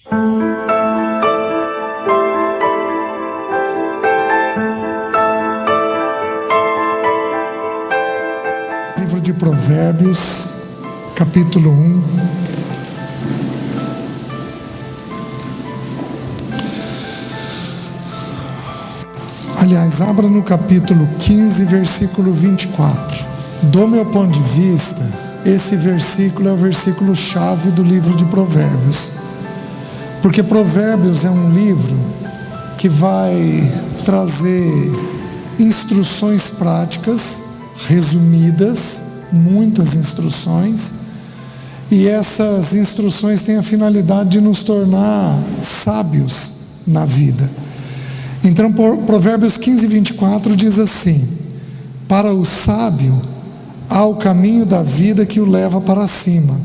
Livro de Provérbios, capítulo 1. Aliás, abra no capítulo 15, versículo 24. Do meu ponto de vista, esse versículo é o versículo-chave do livro de Provérbios. Porque Provérbios é um livro que vai trazer instruções práticas, resumidas, muitas instruções, e essas instruções têm a finalidade de nos tornar sábios na vida. Então, Provérbios 15, 24 diz assim: para o sábio há o caminho da vida que o leva para cima,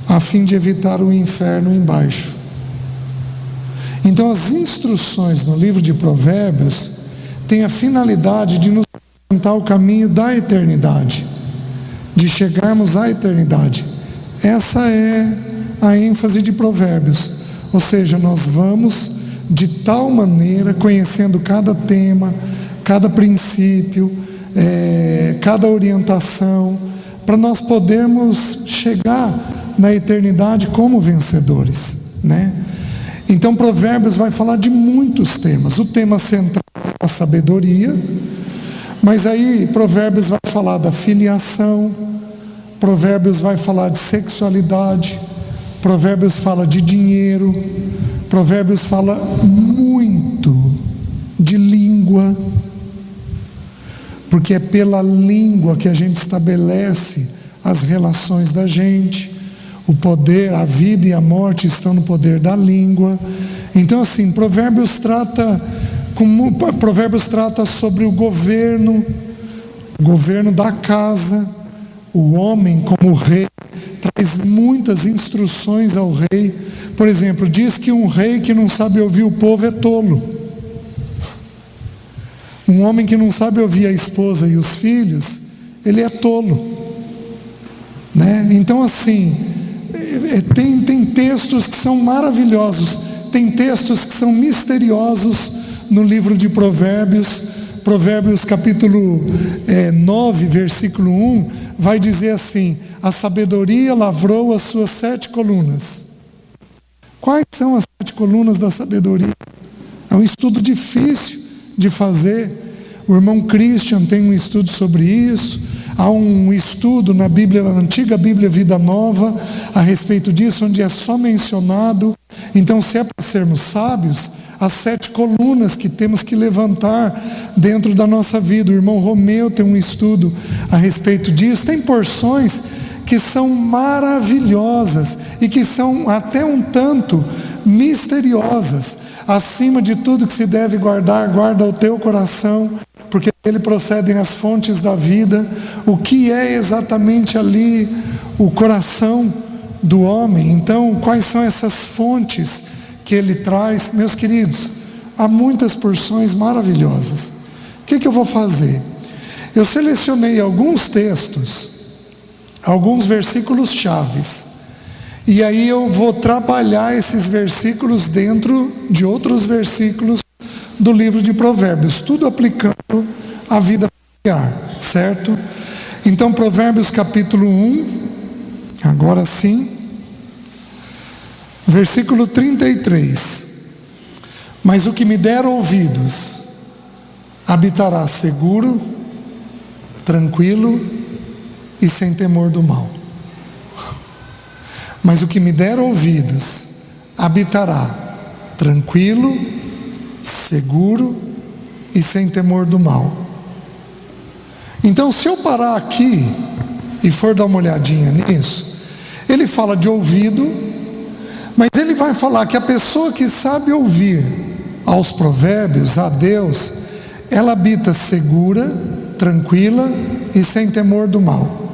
a fim de evitar o inferno embaixo. Então, as instruções no livro de Provérbios têm a finalidade de nos apresentar o caminho da eternidade, de chegarmos à eternidade. Essa é a ênfase de Provérbios. Ou seja, nós vamos de tal maneira, conhecendo cada tema, cada princípio, cada orientação, para nós podermos chegar na eternidade como vencedores, né? Então Provérbios vai falar de muitos temas. O tema central é a sabedoria, mas aí Provérbios vai falar da filiação, Provérbios vai falar de sexualidade, Provérbios fala de dinheiro, Provérbios fala muito de língua, porque é pela língua que a gente estabelece as relações da gente. O poder, a vida e a morte estão no poder da língua. Então, assim, Provérbios trata sobre o governo da casa, o homem como rei. Traz muitas instruções ao rei. Por exemplo, diz que um rei que não sabe ouvir o povo é tolo. Um homem que não sabe ouvir a esposa e os filhos, ele é tolo, né? Então, assim, tem textos que são maravilhosos, tem textos que são misteriosos no livro de Provérbios. Provérbios capítulo 9, versículo 1, vai dizer assim: a sabedoria lavrou as suas 7 colunas. Quais são as 7 colunas da sabedoria? É um estudo difícil de fazer. O irmão Christian tem um estudo sobre isso. Há um estudo na Bíblia, na antiga Bíblia Vida Nova, a respeito disso, onde é só mencionado. Então, se é para sermos sábios, as 7 colunas que temos que levantar dentro da nossa vida. O irmão Romeu tem um estudo a respeito disso. Tem porções que são maravilhosas e que são até um tanto misteriosas. Acima de tudo que se deve guardar, guarda o teu coração, porque dele procedem as fontes da vida. O que é exatamente ali o coração do homem? Então, quais são essas fontes que ele traz? Meus queridos, há muitas porções maravilhosas. O que eu vou fazer? Eu selecionei alguns textos, alguns versículos chaves, e aí eu vou trabalhar esses versículos dentro de outros versículos do livro de Provérbios, tudo aplicando a vida familiar, certo? Então, Provérbios capítulo 1, agora sim, versículo 33: mas o que me der ouvidos habitará seguro, tranquilo e sem temor do mal. Mas o que me der ouvidos habitará tranquilo, seguro e sem temor do mal. Então, se eu parar aqui e for dar uma olhadinha nisso, ele fala de ouvido, mas ele vai falar que a pessoa que sabe ouvir aos provérbios, a Deus, ela habita segura, tranquila e sem temor do mal.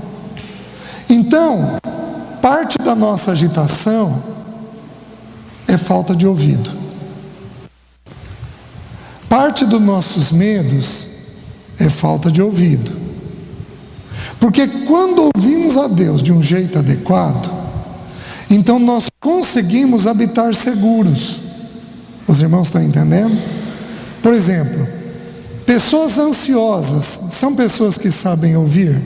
Então, parte da nossa agitação é falta de ouvido. Parte dos nossos medos é falta de ouvido. Porque quando ouvimos a Deus de um jeito adequado, então nosso conseguimos habitar seguros. Os irmãos estão entendendo? Por exemplo, pessoas ansiosas são pessoas que sabem ouvir?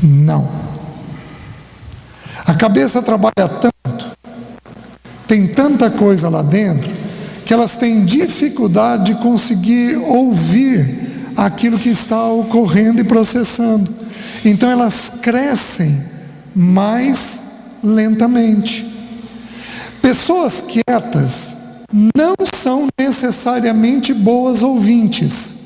Não. A cabeça trabalha tanto, tem tanta coisa lá dentro, que elas têm dificuldade de conseguir ouvir aquilo que está ocorrendo e processando. Então elas crescem mais lentamente. Pessoas quietas não são necessariamente boas ouvintes.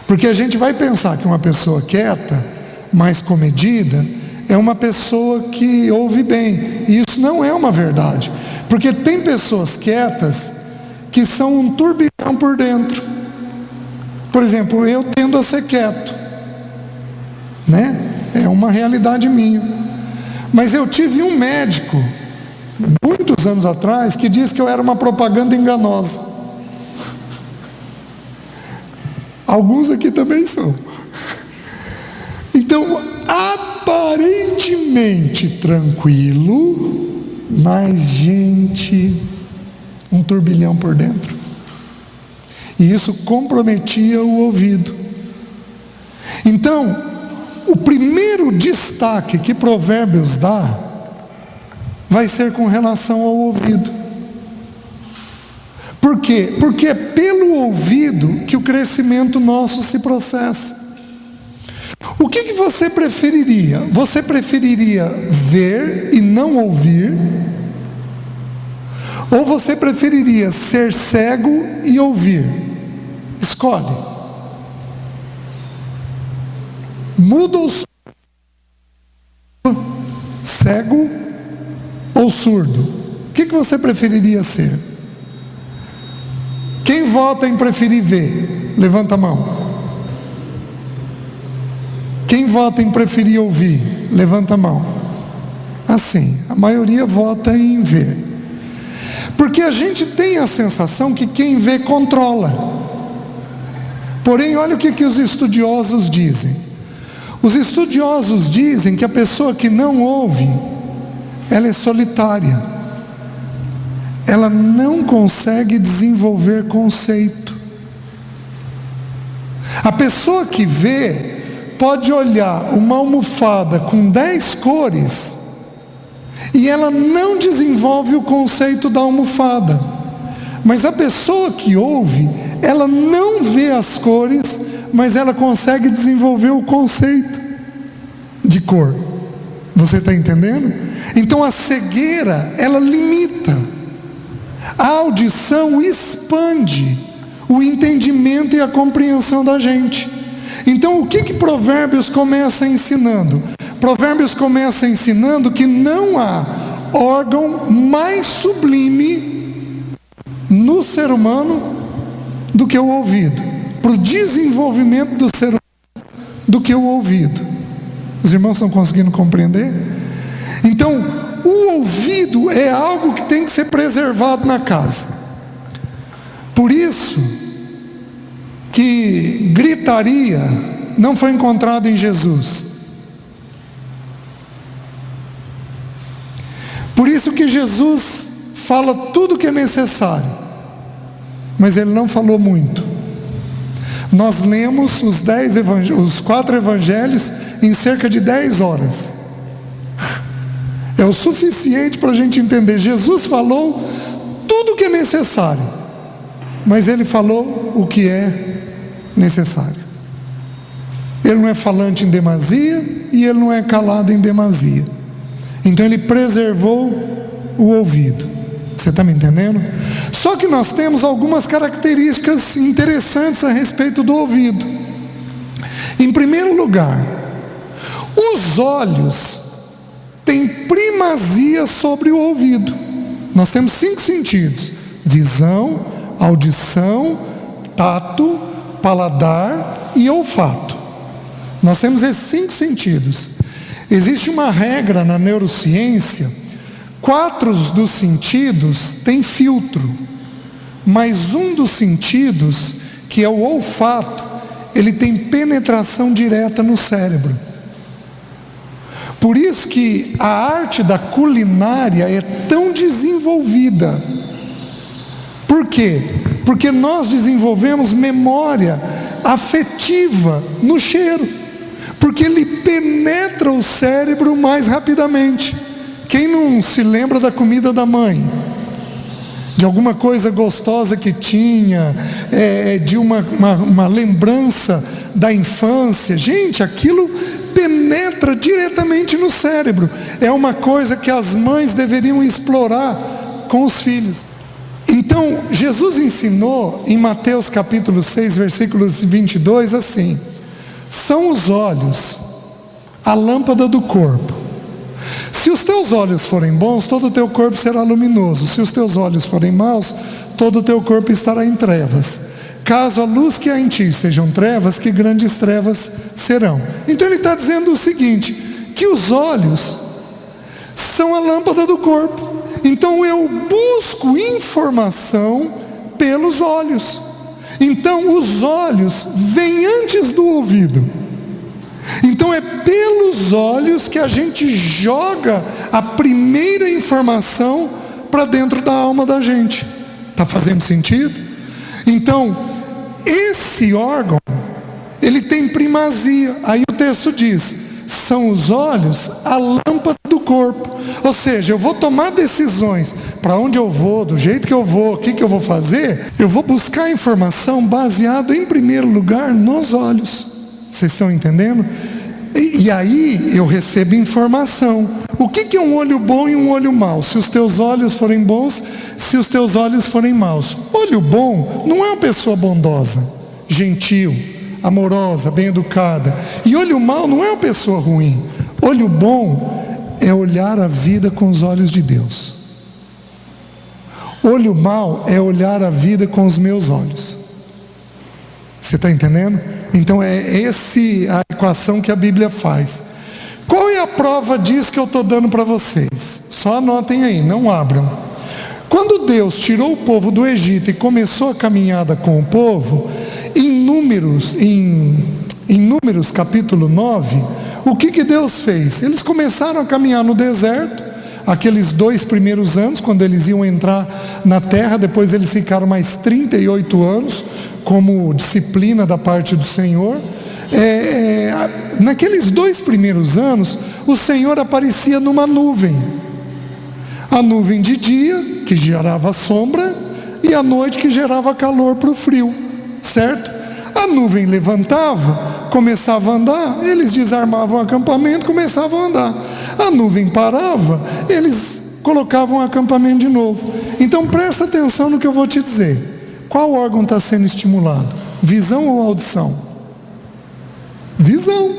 Porque a gente vai pensar que uma pessoa quieta, mais comedida, é uma pessoa que ouve bem. E isso não é uma verdade. Porque tem pessoas quietas que são um turbilhão por dentro. Por exemplo, eu tendo a ser quieto, né? É uma realidade minha. Mas eu tive um médico, muitos anos atrás, que disse que eu era uma propaganda enganosa. Alguns aqui também são. Então, aparentemente tranquilo, mas, gente, um turbilhão por dentro. E isso comprometia o ouvido. Então, o primeiro destaque que Provérbios dá vai ser com relação ao ouvido. Por quê? Porque é pelo ouvido que o crescimento nosso se processa. O que você preferiria? Você preferiria ver e não ouvir? Ou você preferiria ser cego e ouvir? Escolhe. Mudo ou surdo? Cego ou surdo? O que você preferiria ser? Quem vota em preferir ver? Levanta a mão. Quem vota em preferir ouvir? Levanta a mão. Assim, a maioria vota em ver. Porque a gente tem a sensação que quem vê controla. Porém, olha o que os estudiosos dizem. Os estudiosos dizem que a pessoa que não ouve, ela é solitária. Ela não consegue desenvolver conceito. A pessoa que vê pode olhar uma almofada com 10 cores e ela não desenvolve o conceito da almofada. Mas a pessoa que ouve, ela não vê as cores, mas ela consegue desenvolver o conceito de cor. Você está entendendo? Então a cegueira, ela limita. A audição expande o entendimento e a compreensão da gente. Então o que Provérbios começa ensinando? Provérbios começa ensinando que não há órgão mais sublime no ser humano do que o ouvido, para o desenvolvimento do ser humano, do que o ouvido. Os irmãos estão conseguindo compreender? Então, o ouvido é algo que tem que ser preservado na casa. Por isso que gritaria não foi encontrada em Jesus. Por isso que Jesus fala tudo o que é necessário, mas ele não falou muito. Nós lemos os 4 evangelhos em cerca de 10 horas. É o suficiente para a gente entender. Jesus falou tudo o que é necessário, mas ele falou o que é necessário. Ele não é falante em demasia e ele não é calado em demasia. Então ele preservou o ouvido. Você está me entendendo? Só que nós temos algumas características interessantes a respeito do ouvido. Em primeiro lugar, os olhos têm primazia sobre o ouvido. Nós temos 5 sentidos: visão, audição, tato, paladar e olfato. Nós temos esses 5 sentidos. Existe uma regra na neurociência: 4 dos sentidos têm filtro, mas um dos sentidos, que é o olfato, ele tem penetração direta no cérebro. Por isso que a arte da culinária é tão desenvolvida. Por quê? Porque nós desenvolvemos memória afetiva no cheiro, porque ele penetra o cérebro mais rapidamente. Quem não se lembra da comida da mãe? De alguma coisa gostosa que tinha, de uma lembrança da infância. Gente, aquilo penetra diretamente no cérebro. É uma coisa que as mães deveriam explorar com os filhos. Então, Jesus ensinou em Mateus capítulo 6, versículos 22, assim: são os olhos a lâmpada do corpo. Se os teus olhos forem bons, todo o teu corpo será luminoso. Se os teus olhos forem maus, todo o teu corpo estará em trevas. Caso a luz que há em ti sejam trevas, que grandes trevas serão. Então ele está dizendo o seguinte, que os olhos são a lâmpada do corpo. Então eu busco informação pelos olhos. Então os olhos vêm antes do ouvido. Então é pelos olhos que a gente joga a primeira informação para dentro da alma da gente. Está fazendo sentido? Então, esse órgão, ele tem primazia. Aí o texto diz, são os olhos a lâmpada do corpo. Ou seja, eu vou tomar decisões para onde eu vou, do jeito que eu vou, o que eu vou fazer. Eu vou buscar informação baseado em primeiro lugar nos olhos. Vocês estão entendendo? E aí eu recebo informação. O que é um olho bom e um olho mau? Se os teus olhos forem bons, se os teus olhos forem maus. Olho bom não é uma pessoa bondosa, gentil, amorosa, bem educada. E olho mau não é uma pessoa ruim. Olho bom é olhar a vida com os olhos de Deus. Olho mau é olhar a vida com os meus olhos. Você está entendendo? Então é essa a equação que a Bíblia faz. Qual é a prova disso que eu estou dando para vocês? Só anotem aí, não abram. Quando Deus tirou o povo do Egito e começou a caminhada com o povo, em Números capítulo 9, o que Deus fez? Eles começaram a caminhar no deserto, aqueles 2 primeiros anos, quando eles iam entrar na terra. Depois eles ficaram mais 38 anos, como disciplina da parte do Senhor. Naqueles 2 primeiros anos, o Senhor aparecia numa nuvem. A nuvem de dia, que gerava sombra, e a noite, que gerava calor para o frio, certo? A nuvem levantava, começava a andar, eles desarmavam o acampamento, começavam a andar. A nuvem parava, eles colocavam o acampamento de novo. Então presta atenção no que eu vou te dizer. Qual órgão está sendo estimulado? Visão ou audição? Visão.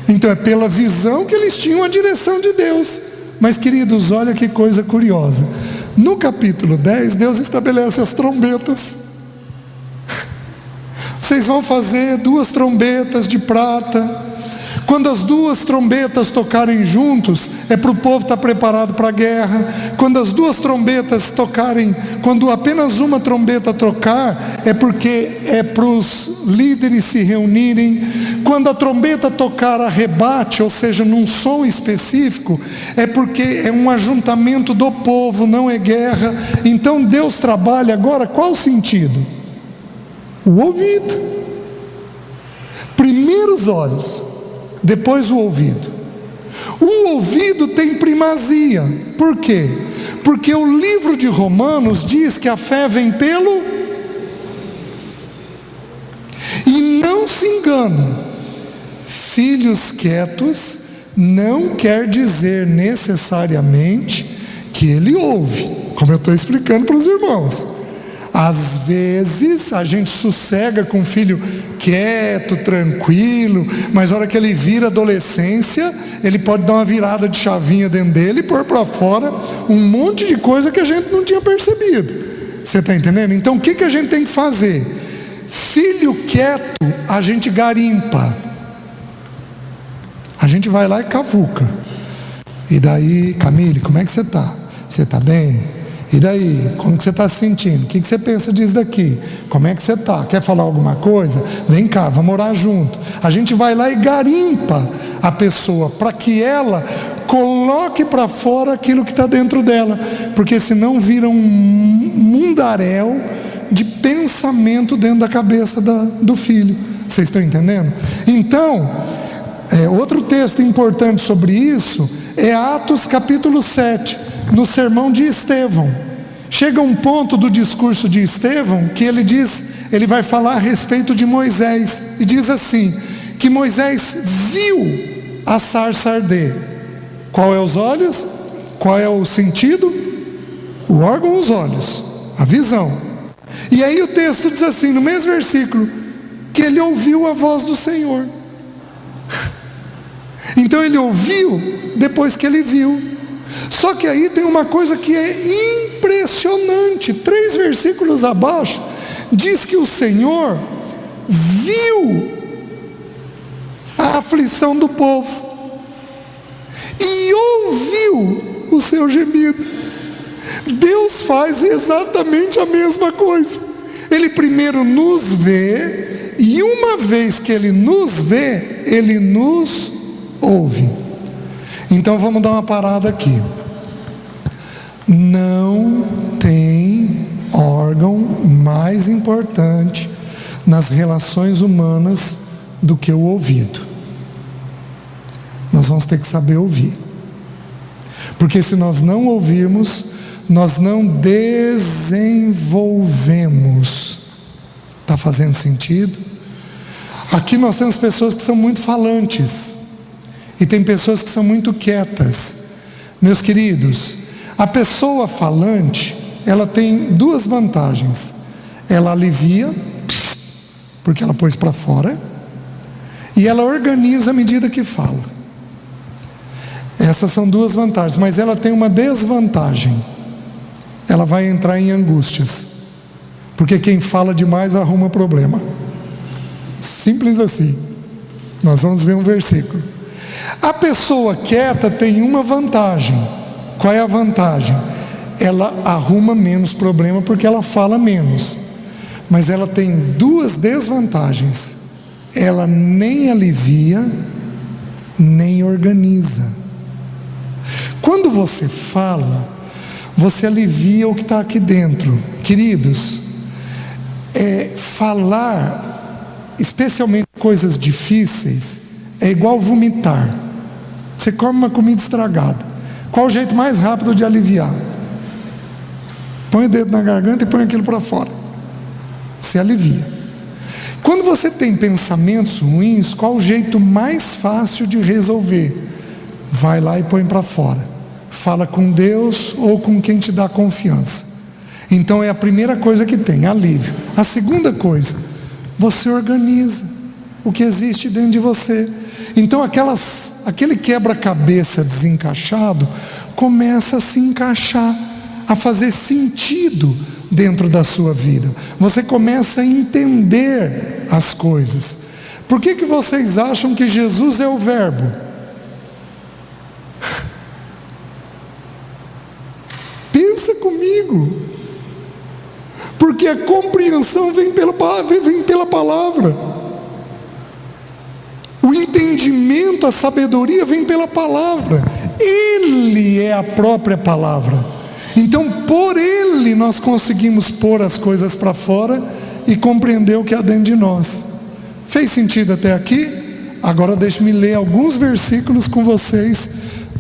Então é pela visão que eles tinham a direção de Deus. Mas queridos, olha que coisa curiosa. No capítulo 10, Deus estabelece as trombetas. Vocês vão fazer 2 trombetas de prata. Quando as 2 trombetas tocarem juntos, é para o povo estar preparado para a guerra. Quando as 2 trombetas tocarem, quando apenas uma trombeta tocar, é porque é para os líderes se reunirem. Quando a trombeta tocar a rebate, ou seja, num som específico, é porque é um ajuntamento do povo, não é guerra. Então Deus trabalha agora, qual o sentido? O ouvido. Primeiro os olhos, depois o ouvido. O ouvido tem primazia. Por quê? Porque o livro de Romanos diz que a fé vem pelo... E não se engane, filhos quietos não quer dizer necessariamente que ele ouve, como eu estou explicando para os irmãos. Às vezes a gente sossega com o filho quieto, tranquilo, mas na hora que ele vira adolescência, ele pode dar uma virada de chavinha dentro dele e pôr para fora um monte de coisa que a gente não tinha percebido. Você está entendendo? Então o que a gente tem que fazer? Filho quieto, a gente garimpa. A gente vai lá e cavuca. E daí, Camille, como é que você está? Você está bem? E daí? Como que você está se sentindo? O que você pensa disso daqui? Como é que você está? Quer falar alguma coisa? Vem cá, vamos orar junto. A gente vai lá e garimpa a pessoa para que ela coloque para fora aquilo que está dentro dela, porque senão vira um mundaréu de pensamento dentro da cabeça do filho. Vocês estão entendendo? Então, outro texto importante sobre isso é Atos capítulo 7, no sermão de Estevão. Chega um ponto do discurso de Estevão que ele vai falar a respeito de Moisés, e diz assim, que Moisés viu a sarça arder. Qual é os olhos? Qual é o sentido? O órgão, os olhos, a visão. E aí o texto diz assim, no mesmo versículo, que ele ouviu a voz do Senhor. Então ele ouviu depois que ele viu. Só que aí tem uma coisa que é impressionante. 3 versículos abaixo diz que o Senhor viu a aflição do povo e ouviu o seu gemido. Deus faz exatamente a mesma coisa. Ele primeiro nos vê, e uma vez que Ele nos vê, Ele nos ouve. Então vamos dar uma parada aqui. Não tem órgão mais importante nas relações humanas do que o ouvido. Nós vamos ter que saber ouvir, porque se nós não ouvirmos, nós não desenvolvemos. Está fazendo sentido? Aqui nós temos pessoas que são muito falantes, e tem pessoas que são muito quietas. Meus queridos, a pessoa falante, ela tem 2 vantagens. Ela alivia, porque ela pôs para fora, e ela organiza à medida que fala. Essas são 2 vantagens, mas ela tem uma desvantagem. Ela vai entrar em angústias, porque quem fala demais arruma problema. Simples assim. Nós vamos ver um versículo. A pessoa quieta tem uma vantagem. Qual é a vantagem? Ela arruma menos problema porque ela fala menos. Mas ela tem 2 desvantagens. Ela nem alivia, nem organiza. Quando você fala, você alivia o que está aqui dentro. Queridos, falar, especialmente coisas difíceis, é igual vomitar. Você come uma comida estragada. Qual o jeito mais rápido de aliviar? Põe o dedo na garganta e põe aquilo para fora. Você alivia. Quando você tem pensamentos ruins, qual o jeito mais fácil de resolver? Vai lá e põe para fora. Fala com Deus ou com quem te dá confiança. Então é a primeira coisa que tem, alívio. A segunda coisa, você organiza o que existe dentro de você. Então aquele quebra-cabeça desencaixado começa a se encaixar, a fazer sentido dentro da sua vida. Você começa a entender as coisas. Por que vocês acham que Jesus é o Verbo? Pensa comigo. Porque a compreensão vem pela palavra. O entendimento, a sabedoria vem pela palavra. Ele é a própria palavra. Então por Ele nós conseguimos pôr as coisas para fora e compreender o que há dentro de nós. Fez sentido até aqui? Agora deixe-me ler alguns versículos com vocês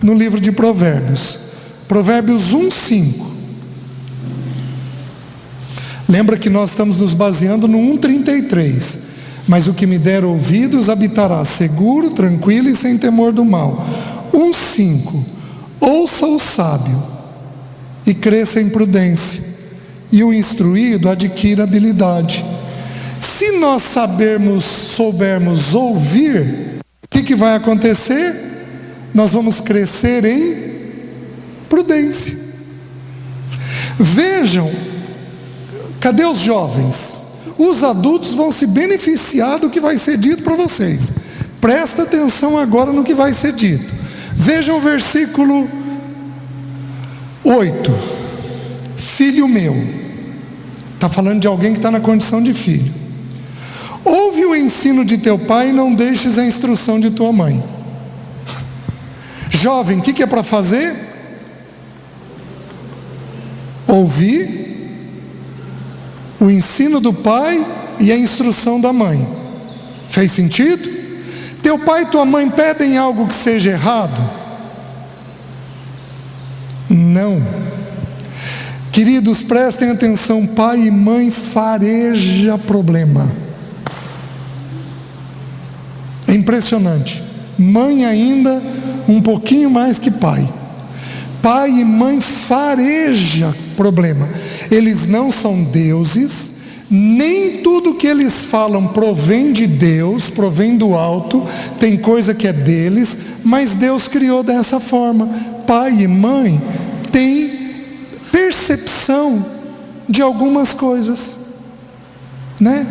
no livro de Provérbios. Provérbios 1:5. Lembra que nós estamos nos baseando no 1:33. Mas o que me der ouvidos habitará seguro, tranquilo e sem temor do mal. 1:5. Ouça o sábio e cresça em prudência, e o instruído adquira habilidade. Se nós soubermos ouvir, o que vai acontecer? Nós vamos crescer em prudência. Vejam, cadê os jovens? Os adultos vão se beneficiar do que vai ser dito para vocês. Presta atenção agora no que vai ser dito. Vejam o versículo 8. filho meu, está falando de alguém que está na condição de filho, ouve o ensino de teu pai e não deixes a instrução de tua mãe. Jovem, o que é para fazer? Ouvir o ensino do pai e a instrução da mãe. Fez sentido? Teu pai e tua mãe pedem algo que seja errado? Não. Queridos, prestem atenção, pai e mãe fareja problema. É impressionante. Mãe ainda um pouquinho mais que pai. Pai e mãe fareja problema. Eles não são deuses, nem tudo que eles falam provém de Deus, provém do alto, tem coisa que é deles, mas Deus criou dessa forma. Pai e mãe têm percepção de algumas coisas, né?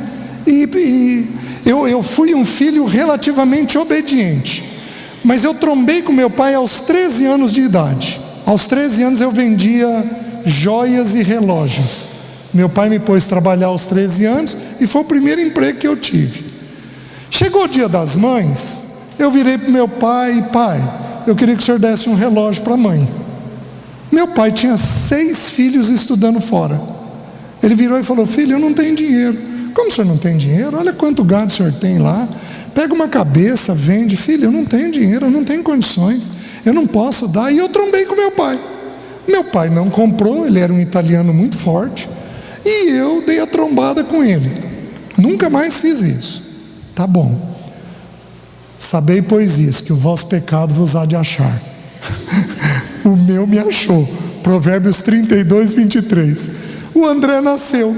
Eu fui um filho relativamente obediente, mas eu trombei com meu pai aos 13 anos de idade. Aos 13 anos eu vendia joias e relógios. Meu pai me pôs a trabalhar aos 13 anos e foi o primeiro emprego que eu tive. Chegou o dia das mães, eu virei para o meu pai: pai, eu queria que o senhor desse um relógio para a mãe. Meu pai tinha 6 filhos estudando fora. Ele virou e falou: filho, eu não tenho dinheiro. Como o senhor não tem dinheiro? Olha quanto gado o senhor tem lá. Pega uma cabeça, vende. Filho, eu não tenho dinheiro, eu não tenho condições, eu não posso dar. E eu trombei com meu pai. Meu pai não comprou, ele era um italiano muito forte, e eu dei a trombada com ele. Nunca mais fiz isso. Tá bom. Sabei, pois isso, que o vosso pecado vos há de achar. O meu me achou. Provérbios 32, 23. O André nasceu.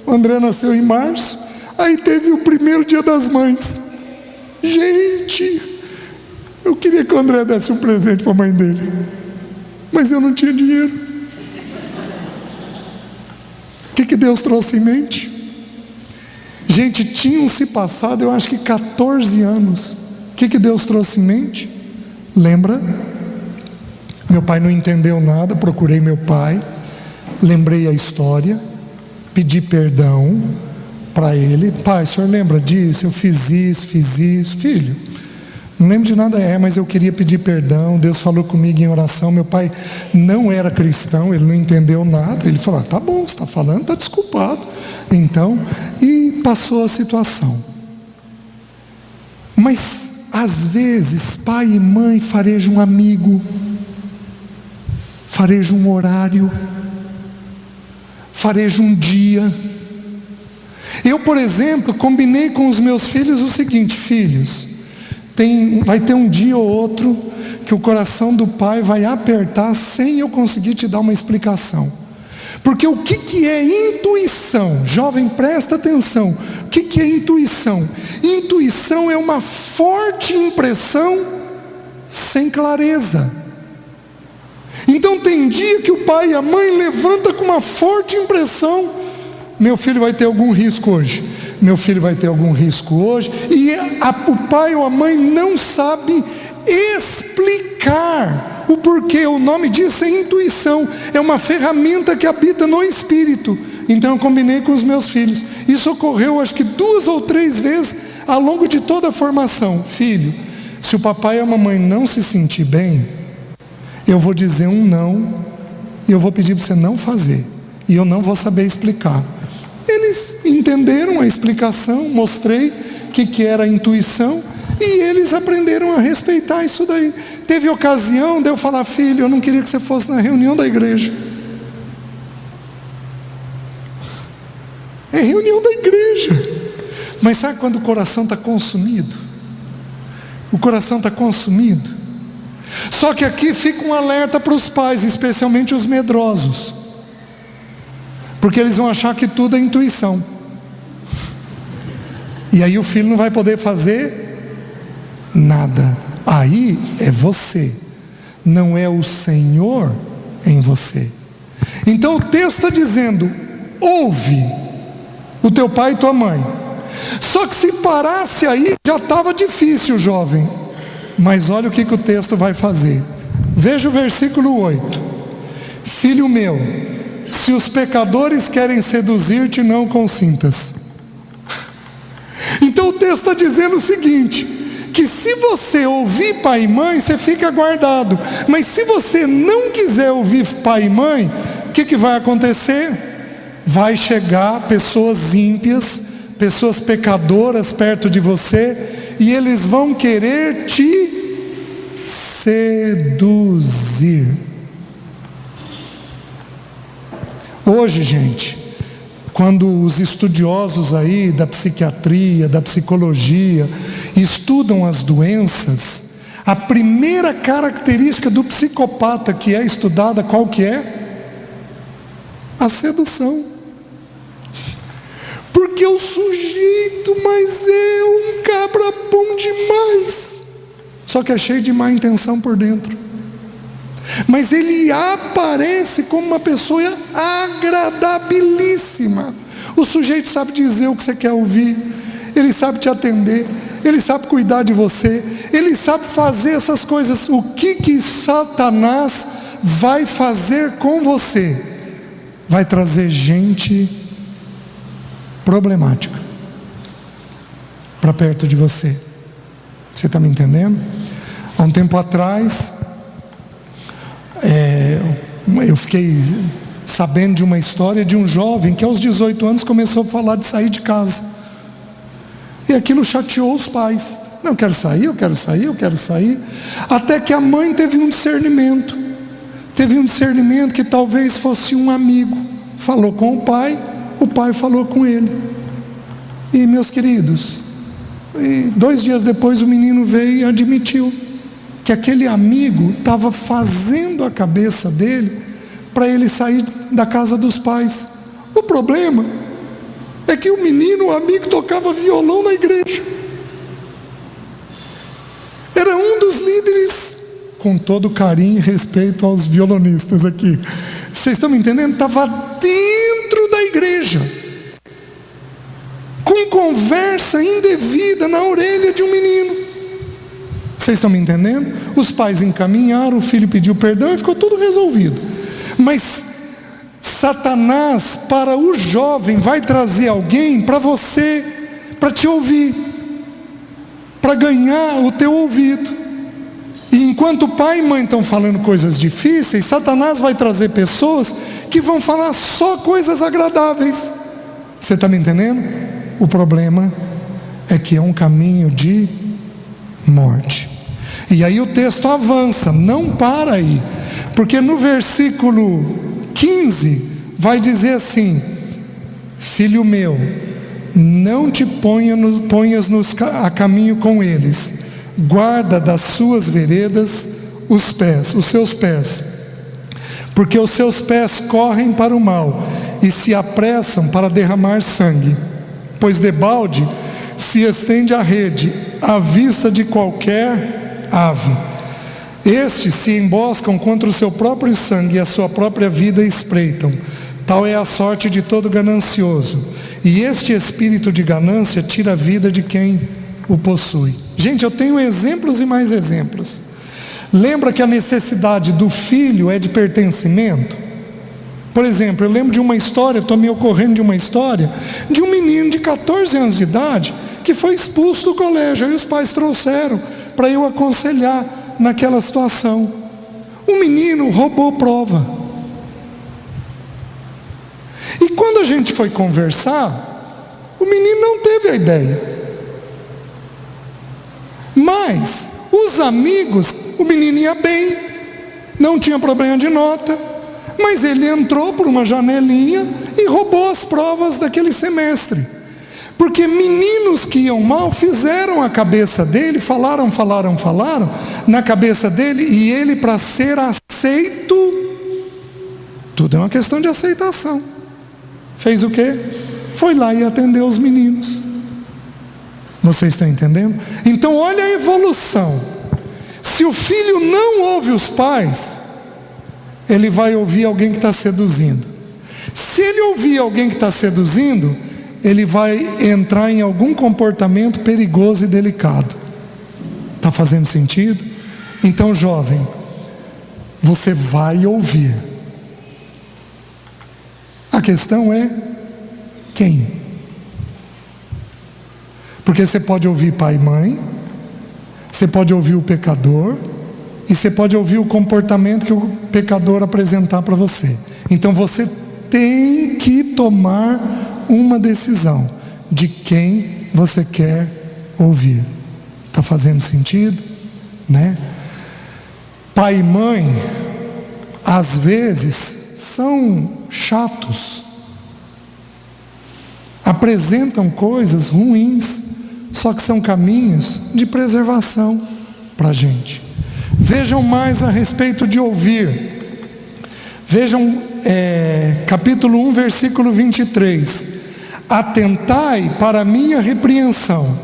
O André nasceu em março. Aí teve o primeiro dia das mães. Gente, eu queria que o André desse um presente para a mãe dele, mas eu não tinha dinheiro. O que Deus trouxe em mente? Gente, tinham se passado, eu acho que 14 anos. O que Deus trouxe em mente? Lembra? Meu pai não entendeu nada, procurei meu pai, lembrei a história, pedi perdão para ele. Pai, o senhor lembra disso? Eu fiz isso. Filho, não lembro de nada, mas eu queria pedir perdão. Deus falou comigo em oração. Meu pai não era cristão, ele não entendeu nada. Ele falou: tá bom, você está falando, está desculpado. Então, e passou a situação. Mas às vezes pai e mãe farejam um amigo, farejam um horário, farejam um dia. Eu, por exemplo, combinei com os meus filhos o seguinte: filhos, vai ter um dia ou outro que o coração do pai vai apertar sem eu conseguir te dar uma explicação. Porque o que é intuição? Jovem, presta atenção. O que é intuição? Intuição é uma forte impressão sem clareza. Então tem dia que o pai e a mãe levantam com uma forte impressão: meu filho vai ter algum risco hoje, meu filho vai ter algum risco hoje, e o pai ou a mãe não sabe explicar o porquê. O nome disso é intuição, é uma ferramenta que habita no espírito. Então eu combinei com os meus filhos. Isso ocorreu acho que 2 ou 3 vezes ao longo de toda a formação. Filho, se o papai e a mamãe não se sentir bem, eu vou dizer um não, e eu vou pedir para você não fazer, e eu não vou saber explicar. Eles entenderam a explicação, mostrei o que era a intuição, e eles aprenderam a respeitar isso daí. Teve ocasião de eu falar: filho, eu não queria que você fosse na reunião da igreja. É reunião da igreja. Mas sabe quando o coração está consumido? O coração está consumido. Só que aqui fica um alerta para os pais, especialmente os medrosos, porque eles vão achar que tudo é intuição, e aí o filho não vai poder fazer nada. Aí é você, não é o Senhor em você. Então o texto está dizendo: ouve o teu pai e tua mãe. Só que se parasse aí já estava difícil, jovem. Mas olha o que o texto vai fazer. Veja o versículo 8. Filho meu, se os pecadores querem seduzir-te, não consintas. Então o texto está dizendo o seguinte, que se você ouvir pai e mãe, você fica guardado. Mas se você não quiser ouvir pai e mãe, o que vai acontecer? Vai chegar pessoas ímpias, pessoas pecadoras perto de você, e eles vão querer te seduzir. Hoje, gente, quando os estudiosos aí da psiquiatria, da psicologia, estudam as doenças, a primeira característica do psicopata que é estudada, qual que é? A sedução. Porque o sujeito, mas é um cabra bom demais, só que é cheio de má intenção por dentro. Mas ele aparece como uma pessoa agradabilíssima. O sujeito sabe dizer o que você quer ouvir, ele sabe te atender, ele sabe cuidar de você, ele sabe fazer essas coisas. O que Satanás vai fazer com você? Vai trazer gente problemática para perto de você. Você está me entendendo? Há um tempo atrás, eu fiquei sabendo de uma história de um jovem que aos 18 anos começou a falar de sair de casa, e aquilo chateou os pais. Não, eu quero sair, eu quero sair, eu quero sair. Até que a mãe teve um discernimento que talvez fosse um amigo, falou com o pai falou com ele, e meus queridos, 2 dias depois o menino veio e admitiu que aquele amigo estava fazendo a cabeça dele para ele sair da casa dos pais. O problema é que o menino, o amigo, tocava violão na igreja, era um dos líderes, com todo carinho e respeito aos violonistas aqui, vocês estão me entendendo? Estava dentro da igreja, com conversa indevida na orelha de um menino. Vocês estão me entendendo? Os pais encaminharam, o filho pediu perdão e ficou tudo resolvido. Mas Satanás, para o jovem, vai trazer alguém para você, para te ouvir, para ganhar o teu ouvido. E enquanto o pai e mãe estão falando coisas difíceis, Satanás vai trazer pessoas que vão falar só coisas agradáveis. Você está me entendendo? O problema é que é um caminho de morte. E aí o texto avança, não para aí, porque no versículo 15 vai dizer assim: filho meu, não te ponhas a caminho com eles, guarda das suas veredas os seus pés, porque os seus pés correm para o mal e se apressam para derramar sangue, pois debalde se estende a rede à vista de qualquer ave. Estes se emboscam contra o seu próprio sangue e a sua própria vida espreitam. Tal é a sorte de todo ganancioso, e este espírito de ganância tira a vida de quem o possui. Gente, eu tenho exemplos e mais exemplos. Lembra que a necessidade do filho é de pertencimento? Por exemplo, eu lembro de uma história, estou me ocorrendo de uma história, de um menino de 14 anos de idade, que foi expulso do colégio, aí os pais trouxeram para eu aconselhar naquela situação. O menino roubou prova. E quando a gente foi conversar, o menino não teve a ideia. Mas os amigos, o menino ia bem, não tinha problema de nota, mas ele entrou por uma janelinha e roubou as provas daquele semestre. Porque meninos que iam mal fizeram a cabeça dele, falaram na cabeça dele, e ele, para ser aceito, tudo é uma questão de aceitação, fez o quê? Foi lá e atendeu os meninos. Vocês estão entendendo? Então olha a evolução. Se o filho não ouve os pais, ele vai ouvir alguém que está seduzindo. Se ele ouvir alguém que está seduzindo, ele vai entrar em algum comportamento perigoso e delicado. Está fazendo sentido? Então, jovem, você vai ouvir. A questão é quem? Porque você pode ouvir pai e mãe, você pode ouvir o pecador, e você pode ouvir o comportamento que o pecador apresentar para você. Então você tem que tomar uma decisão de quem você quer ouvir. Está fazendo sentido? Né? Pai e mãe, às vezes, são chatos, apresentam coisas ruins, só que são caminhos de preservação para a gente. Vejam mais a respeito de ouvir. Vejam capítulo 1, versículo 23. Atentai para a minha repreensão.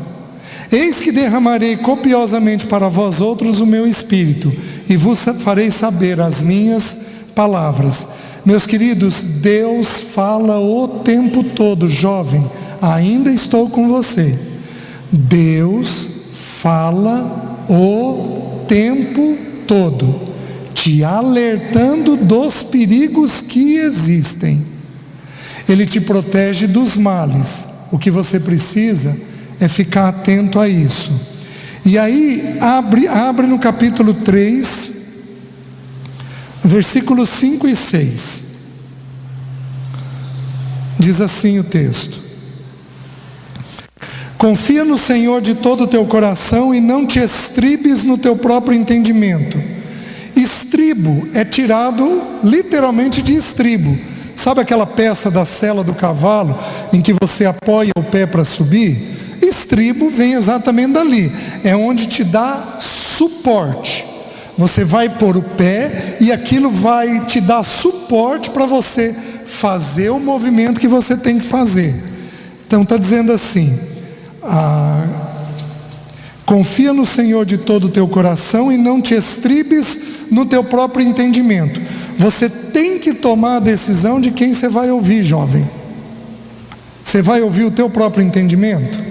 Eis que derramarei copiosamente para vós outros o meu espírito, e vos farei saber as minhas palavras. Meus queridos, Deus fala o tempo todo. Jovem, ainda estou com você. Deus fala o tempo todo, te alertando dos perigos que existem. Ele te protege dos males. O que você precisa é ficar atento a isso. E aí, abre no capítulo 3, versículos 5 e 6. Diz assim o texto: confia no Senhor de todo o teu coração e não te estribes no teu próprio entendimento. Estribo é tirado literalmente de estribo. Sabe aquela peça da sela do cavalo em que você apoia o pé para subir? Estribo vem exatamente dali. É onde te dá suporte. Você vai pôr o pé e aquilo vai te dar suporte para você fazer o movimento que você tem que fazer. Então está dizendo assim: confia no Senhor de todo o teu coração e não te estribes no teu próprio entendimento. Você tem que tomar a decisão de quem você vai ouvir, jovem. Você vai ouvir o teu próprio entendimento?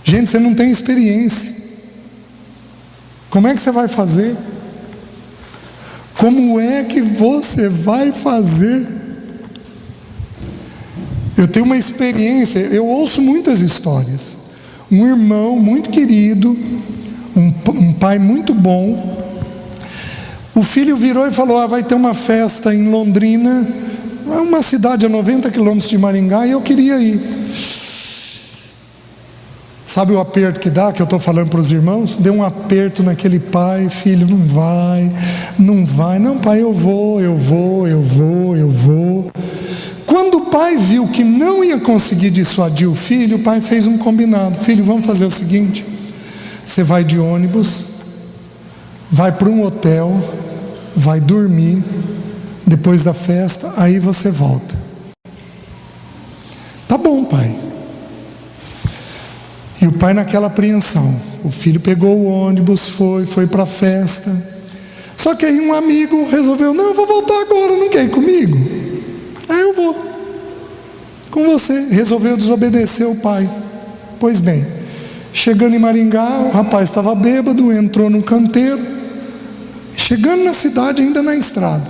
Gente, você não tem experiência. Como é que você vai fazer? Como é que você vai fazer? Eu tenho uma experiência, eu ouço muitas histórias. Um irmão muito querido, um pai muito bom, o filho virou e falou: vai ter uma festa em Londrina, é uma cidade a 90 quilômetros de Maringá, e eu queria ir. Sabe o aperto que dá, que eu estou falando para os irmãos? Deu um aperto naquele pai: filho, não vai. Não, pai, eu vou. Quando o pai viu que não ia conseguir dissuadir o filho, o pai fez um combinado: filho, vamos fazer o seguinte, você vai de ônibus, vai para um hotel, vai dormir, depois da festa, aí você volta. Tá bom, pai. E o pai naquela apreensão. O filho pegou o ônibus, foi para a festa. Só que aí um amigo resolveu: não, eu vou voltar agora, não quer ir comigo? Aí eu vou com você. Resolveu desobedecer o pai. Pois bem, chegando em Maringá, o rapaz estava bêbado, entrou num canteiro. Chegando na cidade, ainda na estrada,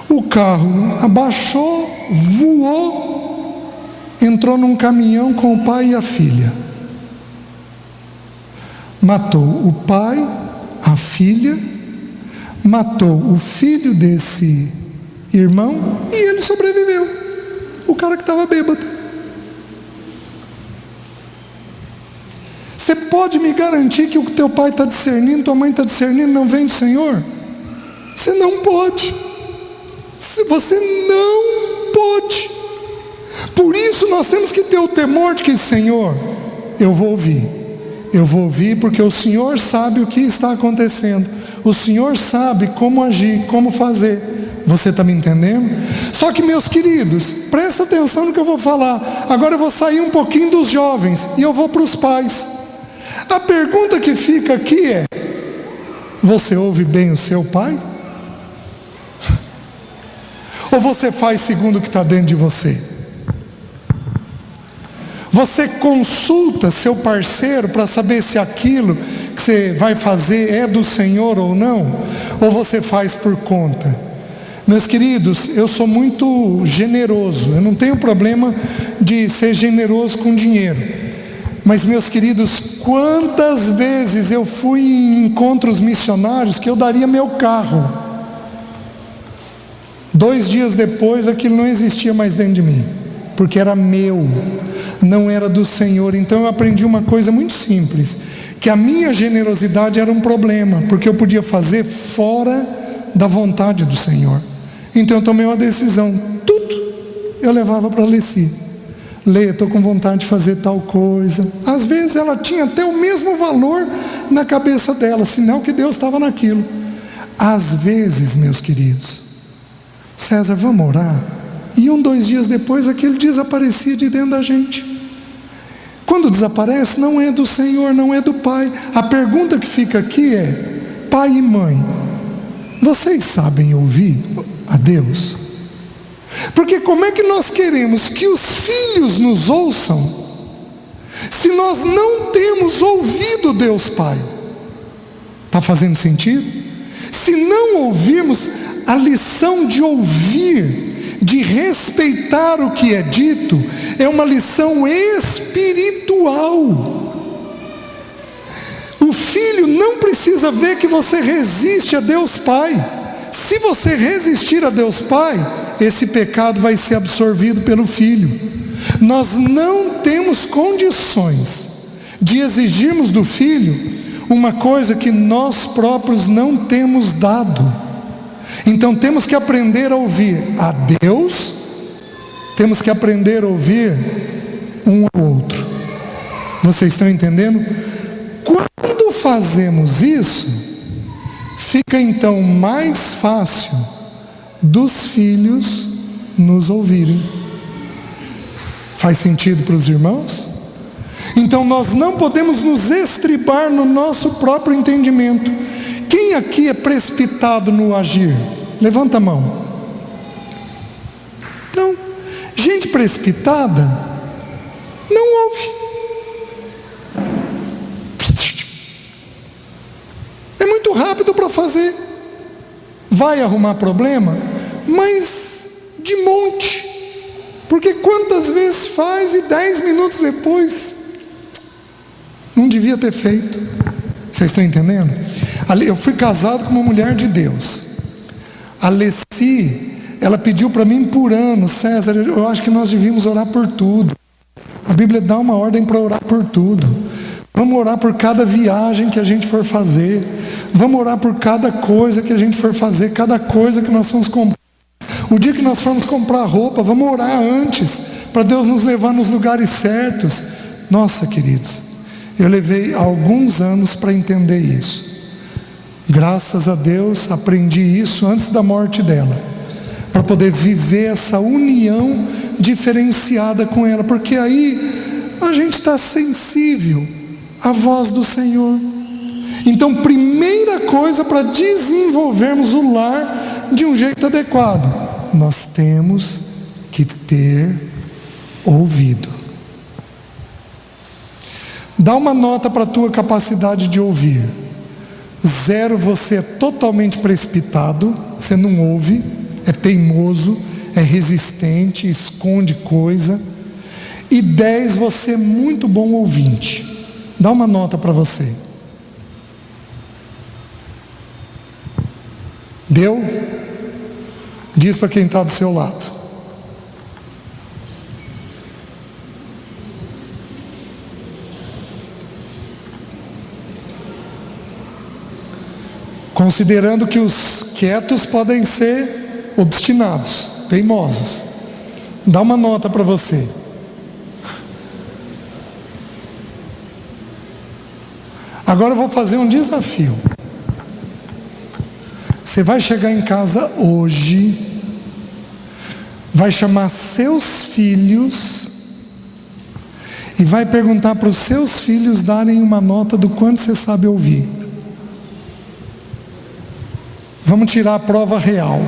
o carro abaixou, voou, entrou num caminhão com o pai e a filha. Matou o pai, a filha, matou o filho desse irmão e ele sobreviveu. O cara que estava bêbado. Você pode me garantir que o que teu pai está discernindo, tua mãe está discernindo, não vem do Senhor? Você não pode. Você não pode. Por isso nós temos que ter o temor de que: Senhor, eu vou ouvir. Eu vou ouvir porque o Senhor sabe o que está acontecendo. O Senhor sabe como agir, como fazer. Você está me entendendo? Só que, meus queridos, presta atenção no que eu vou falar. Agora eu vou sair um pouquinho dos jovens e eu vou para os pais. A pergunta que fica aqui é: você ouve bem o seu pai? Ou você faz segundo o que está dentro de você? Você consulta seu parceiro para saber se aquilo que você vai fazer é do Senhor ou não? Ou você faz por conta? Meus queridos, eu sou muito generoso, eu não tenho problema de ser generoso com dinheiro. Mas, meus queridos, quantas vezes eu fui em encontros missionários que eu daria meu carro. 2 dias depois aquilo não existia mais dentro de mim, porque era meu, não era do Senhor. Então eu aprendi uma coisa muito simples, que a minha generosidade era um problema, porque eu podia fazer fora da vontade do Senhor. Então eu tomei uma decisão, tudo eu levava para a Leci. Lê, estou com vontade de fazer tal coisa. Às vezes ela tinha até o mesmo valor na cabeça dela, sinal que Deus estava naquilo. Às vezes, meus queridos, César, vamos orar? E 2 dias depois aquilo desaparecia de dentro da gente. Quando desaparece, não é do Senhor, não é do Pai. A pergunta que fica aqui é: pai e mãe, vocês sabem ouvir a Deus? Porque como é que nós queremos que os filhos nos ouçam, se nós não temos ouvido Deus Pai? Está fazendo sentido? Se não ouvirmos, a lição de ouvir, de respeitar o que é dito, é uma lição espiritual. O filho não precisa ver que você resiste a Deus Pai. Se você resistir a Deus Pai, esse pecado vai ser absorvido pelo filho. Nós não temos condições de exigirmos do filho uma coisa que nós próprios não temos dado. Então temos que aprender a ouvir a Deus, temos que aprender a ouvir um ao outro. Vocês estão entendendo? Quando fazemos isso, fica então mais fácil dos filhos nos ouvirem. Faz sentido para os irmãos? Então nós não podemos nos estribar no nosso próprio entendimento. Quem aqui é precipitado no agir? Levanta a mão. Então, gente precipitada não ouve. É muito rápido para fazer. Vai arrumar problema, mas de monte. Porque quantas vezes faz e 10 minutos depois não devia ter feito. Vocês estão entendendo? Eu fui casado com uma mulher de Deus. A Leci, ela pediu para mim por ano: César, eu acho que nós devíamos orar por tudo. A Bíblia dá uma ordem para orar por tudo. Vamos orar por cada viagem que a gente for fazer. Vamos orar por cada coisa que a gente for fazer, cada coisa que nós formos comprar. O dia que nós formos comprar roupa, vamos orar antes, para Deus nos levar nos lugares certos. Nossa, queridos, eu levei alguns anos para entender isso. Graças a Deus, aprendi isso antes da morte dela, para poder viver essa união diferenciada com ela, porque aí a gente está sensível à voz do Senhor. Então, primeira coisa para desenvolvermos o lar de um jeito adequado, nós temos que ter ouvido. Dá uma nota para a tua capacidade de ouvir. 0, você é totalmente precipitado, você não ouve, é teimoso, é resistente, esconde coisa. E 10, você é muito bom ouvinte. Dá uma nota para você. Deu? Diz para quem está do seu lado. Considerando que os quietos podem ser obstinados, teimosos. Dá uma nota para você. Agora eu vou fazer um desafio. Você vai chegar em casa hoje, vai chamar seus filhos e vai perguntar para os seus filhos darem uma nota do quanto você sabe ouvir. Vamos tirar a prova real.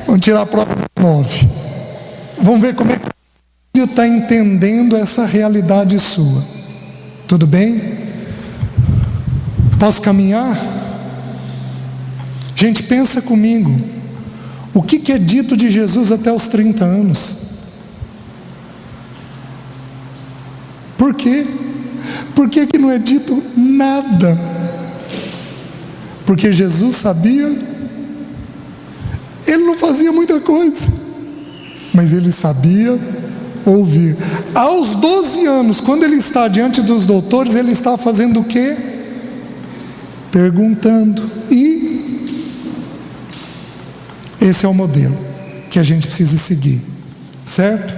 Vamos tirar a prova 9. Vamos ver como é que o filho está entendendo essa realidade sua. Tudo bem? Posso caminhar? Gente, pensa comigo. O que é dito de Jesus até os 30 anos? Por quê? Por que não é dito nada? Porque Jesus sabia, ele não fazia muita coisa, mas ele sabia ouvir. Aos 12 anos, quando ele está diante dos doutores, ele está fazendo o quê? Perguntando. E esse é o modelo que a gente precisa seguir, certo?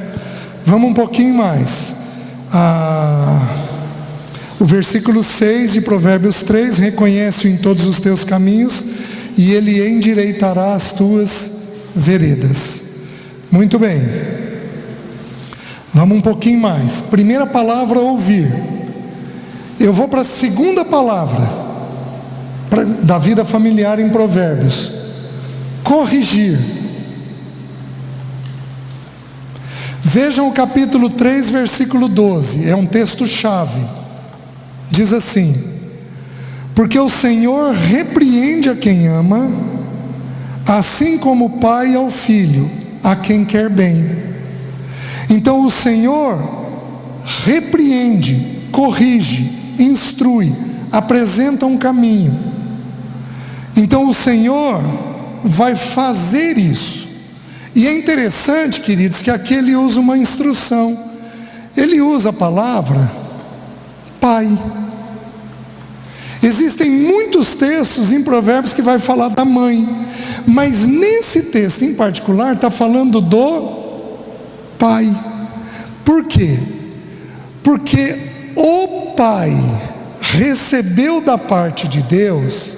Vamos um pouquinho mais. O versículo 6 de Provérbios 3: reconhece-o em todos os teus caminhos, e ele endireitará as tuas veredas. Muito bem. Vamos um pouquinho mais. Primeira palavra, ouvir. Eu vou para a segunda palavra da vida familiar em Provérbios: corrigir. Vejam o capítulo 3, versículo 12. É um texto-chave. Diz assim: porque o Senhor repreende a quem ama, assim como o pai ao filho, a quem quer bem. Então o Senhor repreende, corrige, instrui, apresenta um caminho. Então o Senhor vai fazer isso. E é interessante, queridos, que aqui ele usa uma instrução. Ele usa a palavra pai. Existem muitos textos em Provérbios que vai falar da mãe, mas nesse texto em particular está falando do pai. Por quê? Porque o pai recebeu da parte de Deus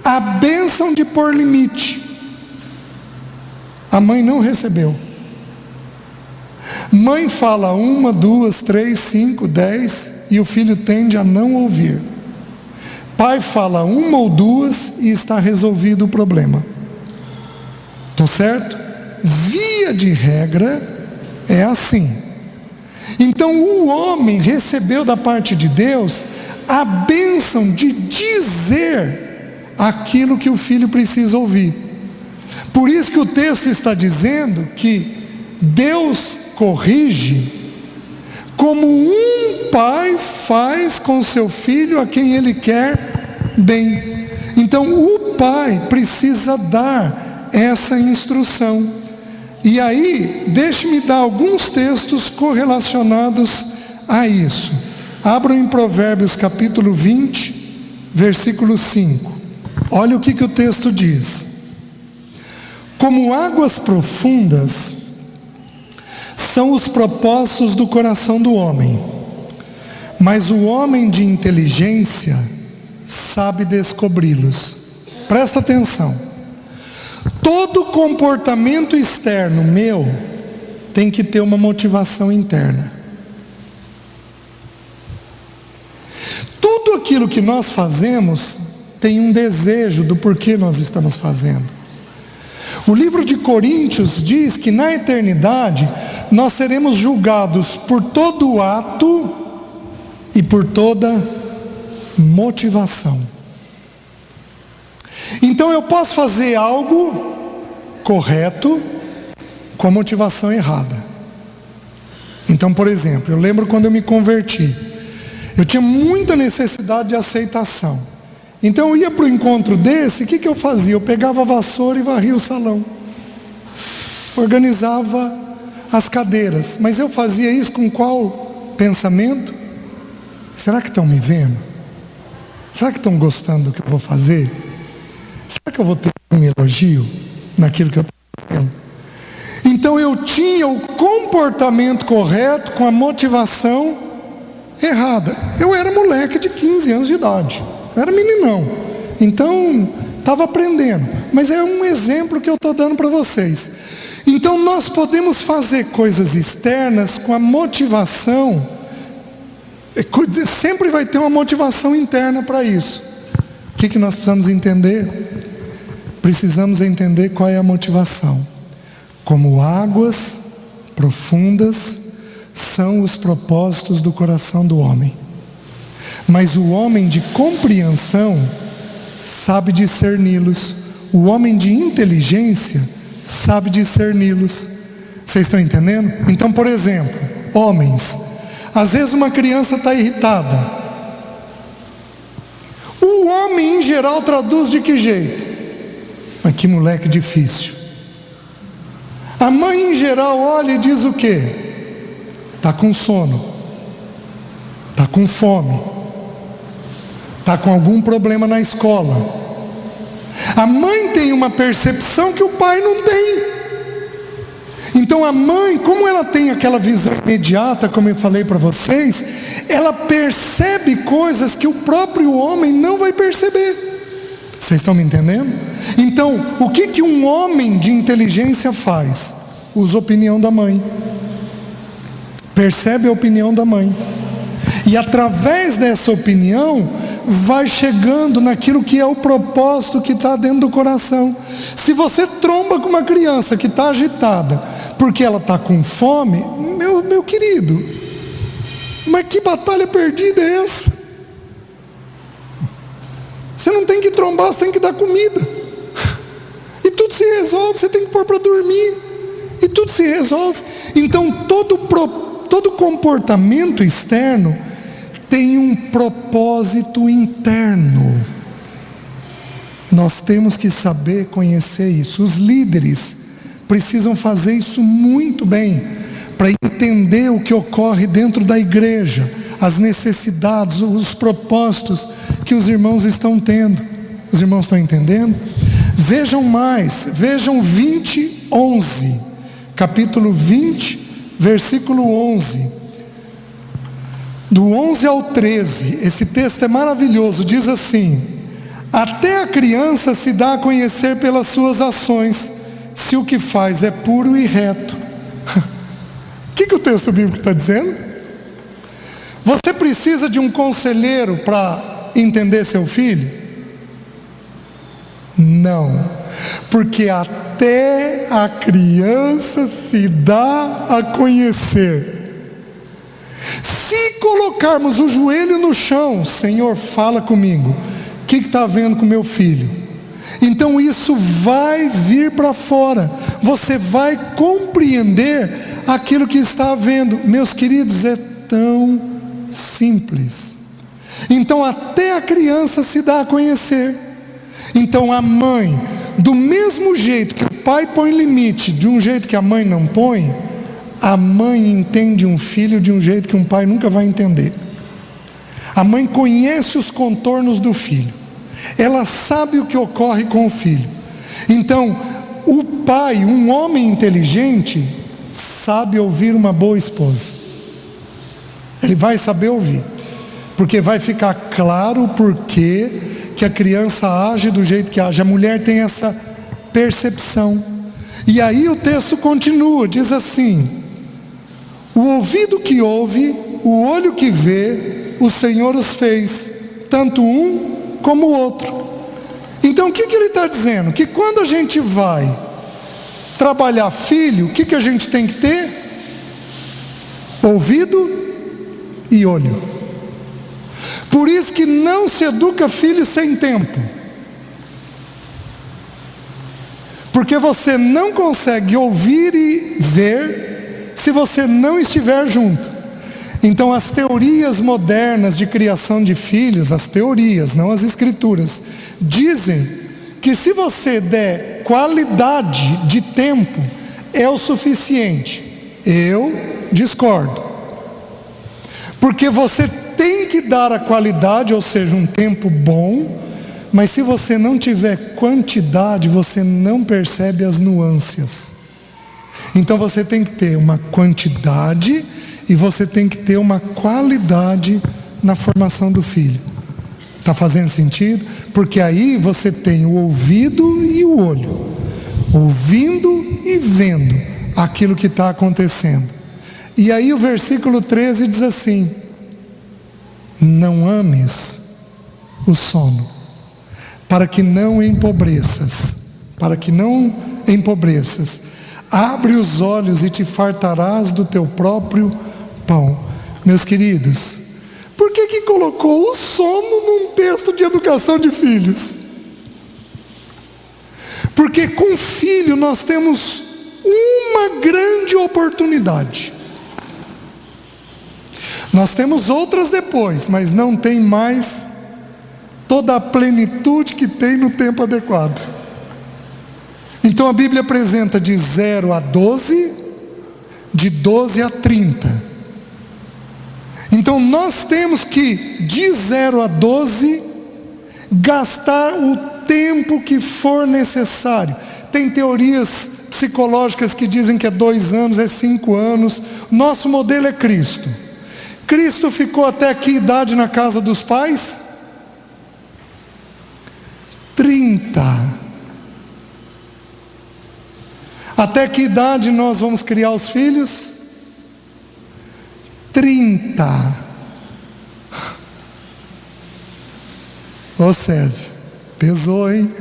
a bênção de pôr limite. A mãe não recebeu. Mãe fala 1, 2, 3, 5, 10 e o filho tende a não ouvir. Pai fala 1 ou 2 e está resolvido o problema. Estou certo? Via de regra é assim. Então o homem recebeu da parte de Deus a bênção de dizer aquilo que o filho precisa ouvir. Por isso que o texto está dizendo que Deus corrige como um pai faz com seu filho a quem ele quer bem. Então o pai precisa dar essa instrução. E aí, deixe-me dar alguns textos correlacionados a isso. Abram em Provérbios capítulo 20, versículo 5. Olha o que o texto diz: como águas profundas são os propósitos do coração do homem, mas o homem de inteligência sabe descobri-los. Presta atenção. Todo comportamento externo meu tem que ter uma motivação interna. Tudo aquilo que nós fazemos tem um desejo do porquê nós estamos fazendo. O livro de Coríntios diz que na eternidade nós seremos julgados por todo ato e por toda motivação. Então eu posso fazer algo correto com a motivação errada. Então, por exemplo, eu lembro quando eu me converti, eu tinha muita necessidade de aceitação. Então eu ia para o encontro desse, o que eu fazia? Eu pegava a vassoura e varria o salão, organizava as cadeiras. Mas eu fazia isso com qual pensamento? Será que estão me vendo? Será que estão gostando do que eu vou fazer? Será que eu vou ter um elogio naquilo que eu estou fazendo? Então eu tinha o comportamento correto com a motivação errada. Eu era moleque de 15 anos de idade, eu era meninão, então estava aprendendo. Mas é um exemplo que eu estou dando para vocês. Então nós podemos fazer coisas externas com a motivação, sempre vai ter uma motivação interna para isso. O que nós precisamos entender? Precisamos entender qual é a motivação. Como águas profundas são os propósitos do coração do homem, mas o homem de compreensão sabe discerni-los. O homem de inteligência sabe discerni-los. Vocês estão entendendo? Então, por exemplo, homens, às vezes uma criança está irritada. O homem em geral traduz de que jeito? Mas que moleque difícil. A mãe em geral olha e diz o quê? Está com sono, está com fome, está com algum problema na escola. A mãe tem uma percepção que o pai não tem. Então a mãe, como ela tem aquela visão imediata, como eu falei para vocês, ela percebe coisas que o próprio homem não vai perceber. Vocês estão me entendendo? Então, o que um homem de inteligência faz? Usa a opinião da mãe. Percebe a opinião da mãe. E através dessa opinião, vai chegando naquilo que é o propósito que está dentro do coração. Se você tromba com uma criança que está agitada, porque ela está com fome, meu querido, mas que batalha perdida é essa? Você não tem que trombar, você tem que dar comida. E tudo se resolve, você tem que pôr para dormir. E tudo se resolve. Então todo comportamento externo tem um propósito interno. Nós temos que saber conhecer isso. Os líderes precisam fazer isso muito bem, para entender o que ocorre dentro da igreja, as necessidades, os propósitos que os irmãos estão tendo. Os irmãos estão entendendo? Vejam mais, vejam 20:11, capítulo 20, versículo 11. Do 11 ao 13, esse texto é maravilhoso, diz assim: até a criança se dá a conhecer pelas suas ações, se o que faz é puro e reto. O que o texto bíblico está dizendo? Você precisa de um conselheiro para entender seu filho? Não, porque até a criança se dá a conhecer. Se colocarmos o joelho no chão, Senhor, fala comigo, o que está havendo com meu filho? Então isso vai vir para fora, você vai compreender aquilo que está havendo. Meus queridos, é tão simples. Então até a criança se dá a conhecer. Então a mãe, do mesmo jeito que o pai põe limite, de um jeito que a mãe não põe, a mãe entende um filho de um jeito que um pai nunca vai entender. A mãe conhece os contornos do filho, ela sabe o que ocorre com o filho. Então o pai, um homem inteligente, sabe ouvir uma boa esposa. Ele vai saber ouvir, porque vai ficar claro o porquê que a criança age do jeito que age. A mulher tem essa percepção. E aí o texto continua, diz assim: o ouvido que ouve, o olho que vê, o Senhor os fez, tanto um como o outro. Então o que ele está dizendo? Que quando a gente vai trabalhar filho, o que a gente tem que ter? Ouvido e olho. Por isso que não se educa filho sem tempo. Porque você não consegue ouvir e ver se você não estiver junto. Então as teorias modernas de criação de filhos, as teorias, não as escrituras, dizem que se você der qualidade de tempo, é o suficiente. Eu discordo. Porque você tem que dar a qualidade, ou seja, um tempo bom, mas se você não tiver quantidade, você não percebe as nuances. Então você tem que ter uma quantidade e você tem que ter uma qualidade na formação do filho. Está fazendo sentido? Porque aí você tem o ouvido e o olho, ouvindo e vendo aquilo que está acontecendo. E aí o versículo 13 diz assim: não ames o sono, para que não empobreças, abre os olhos e te fartarás do teu próprio pão. Meus queridos, por que colocou o sono num texto de educação de filhos? Porque com filho nós temos uma grande oportunidade. Nós temos outras depois, mas não tem mais toda a plenitude que tem no tempo adequado. Então a Bíblia apresenta de 0 a 12, de 12 a 30. Então nós temos que, de 0 a 12, gastar o tempo que for necessário. Tem teorias psicológicas que dizem que é 2 anos, é 5 anos. Nosso modelo é Cristo. Cristo ficou até que idade na casa dos pais? 30. Até que idade nós vamos criar os filhos? 30. Ô César, pesou, hein?